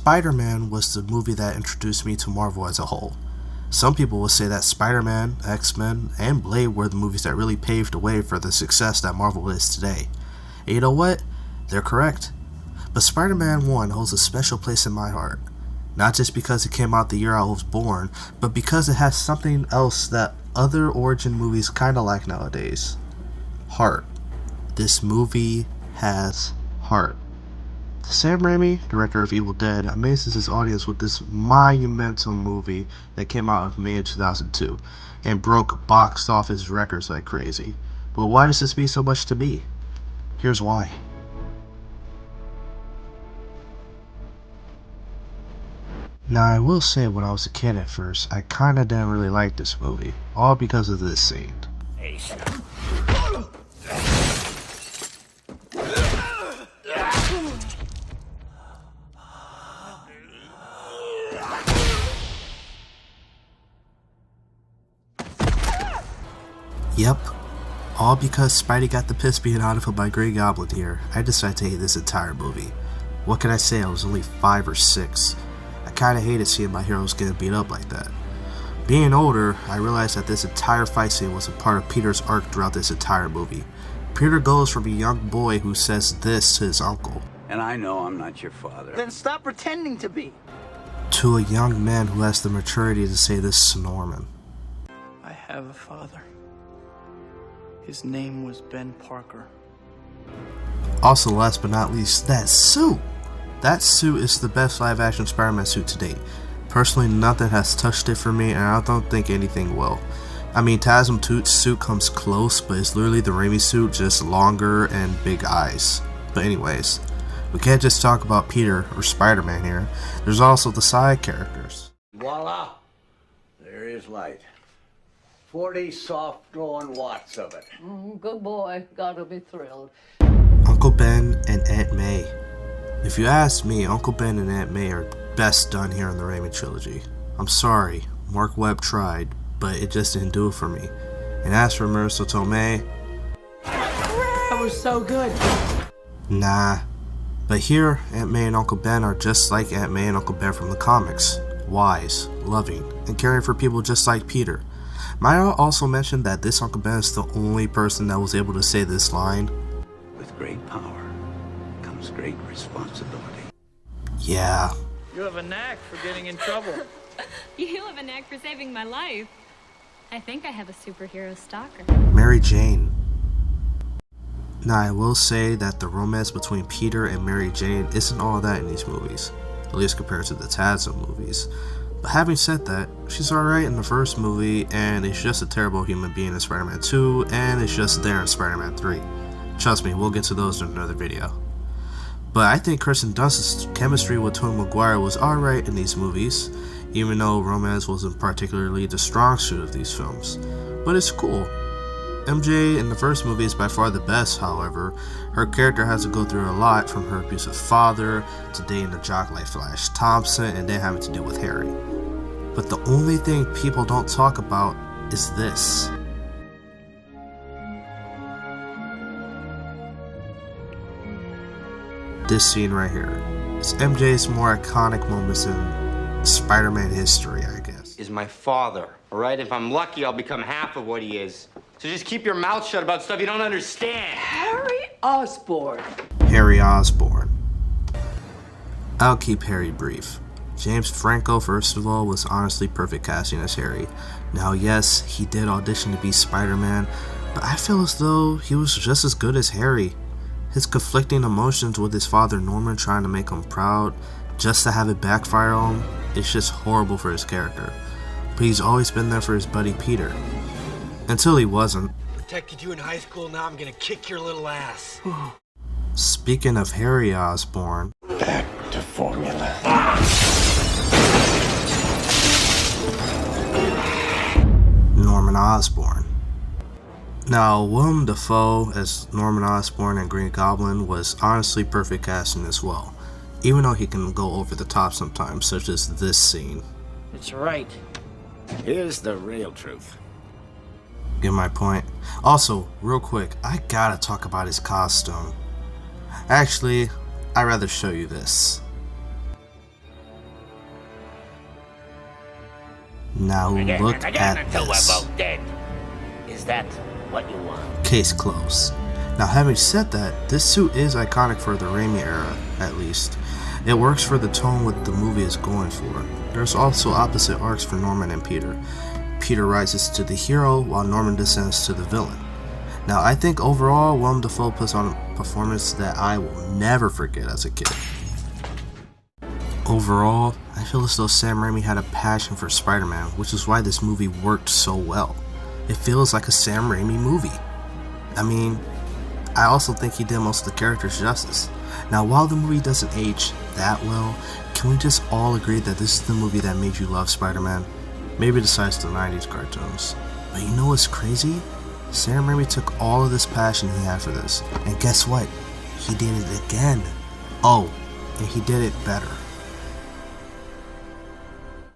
Spider-Man was the movie that introduced me to Marvel as a whole. Some people will say that Spider-Man, X-Men, and Blade were the movies that really paved the way for the success that Marvel is today. And you know what? They're correct. But Spider-Man 1 holds a special place in my heart. Not just because it came out the year I was born, but because it has something else that other origin movies kinda like nowadays. Heart. This movie has heart. Sam Raimi, director of Evil Dead, amazes his audience with this monumental movie that came out in May of 2002 and broke box office records like crazy. But why does this mean so much to me? Here's why. Now I will say when I was a kid at first, I kinda didn't really like this movie, all because of this scene. Hey, Yep, all because Spidey got the piss being out of him by Green Goblin here. I decided to hate this entire movie. What can I say, I was only 5 or 6. I kinda hated seeing my heroes getting beat up like that. Being older, I realized that this entire fight scene was a part of Peter's arc throughout this entire movie. Peter goes from a young boy who says this to his uncle. And I know I'm not your father. Then stop pretending to be. To a young man who has the maturity to say this to Norman. I have a father. His name was Ben Parker. Also, last but not least, that suit! That suit is the best live-action Spider-Man suit to date. Personally, nothing has touched it for me, and I don't think anything will. I mean, Tasm Toot's suit comes close, but it's literally the Raimi suit, just longer and big eyes. But anyways, we can't just talk about Peter or Spider-Man here. There's also the side characters. Voila! There is light. 40 soft glowing watts of it. Good boy. God'll be thrilled. Uncle Ben and Aunt May. If you ask me, Uncle Ben and Aunt May are best done here in the Raimi trilogy. I'm sorry, Mark Webb tried, but it just didn't do it for me. And as for Marissa Tomei, That was so good. nah. But here, Aunt May and Uncle Ben are just like Aunt May and Uncle Ben from the comics. Wise, loving, and caring for people just like Peter. Might I also mention that this Uncle Ben is the only person that was able to say this line? With great power comes great responsibility. Yeah. You have a knack for getting in trouble. You have a knack for saving my life. I think I have a superhero stalker. Mary Jane. Now I will say that the romance between Peter and Mary Jane isn't all that in these movies, at least compared to the Tasm movies. But having said that, she's alright in the first movie, and is just a terrible human being in Spider-Man 2, and is just there in Spider-Man 3. Trust me, we'll get to those in another video. But I think Kirsten Dunst's chemistry with Tobey Maguire was alright in these movies, even though romance wasn't particularly the strong suit of these films. But it's cool. MJ in the first movie is by far the best, however. Her character has to go through a lot, from her abusive father, to dating a jock like Flash Thompson, and then having to deal with Harry. But the only thing people don't talk about is this. This scene right here. It's MJ's more iconic moments in Spider-Man history, I guess. Is my father, alright? If I'm lucky, I'll become half of what he is. So just keep your mouth shut about stuff you don't understand. Harry Osborn. Harry Osborn. I'll keep Harry brief. James Franco, first of all, was honestly perfect casting as Harry. Now yes, he did audition to be Spider-Man, but I feel as though he was just as good as Harry. His conflicting emotions with his father Norman trying to make him proud, just to have it backfire on him, it's just horrible for his character. But he's always been there for his buddy Peter. Until he wasn't. Protected you in high school, now I'm gonna kick your little ass. Speaking of Harry Osborn, Back to formula. Norman Osborn. Now, Willem Dafoe as Norman Osborn and Green Goblin was honestly perfect casting as well, even though he can go over the top sometimes, such as this scene. It's right. Here's the real truth. Get my point? Also, real quick, I gotta talk about his costume. Actually, I'd rather show you this. Now look at this. Dead. Is that what you want? Case closed. Now having said that, this suit is iconic for the Raimi era, at least. It works for the tone what the movie is going for. There's also opposite arcs for Norman and Peter. Peter rises to the hero while Norman descends to the villain. Now I think overall Willem Dafoe puts on a performance that I will never forget as a kid. Overall, I feel as though Sam Raimi had a passion for Spider-Man, which is why this movie worked so well. It feels like a Sam Raimi movie. I mean, I also think he did most of the characters justice. Now while the movie doesn't age that well, can we just all agree that this is the movie that made you love Spider-Man? Maybe besides the 90s cartoons. But you know what's crazy? Sam Raimi took all of this passion he had for this, and guess what? He did it again. Oh, and he did it better.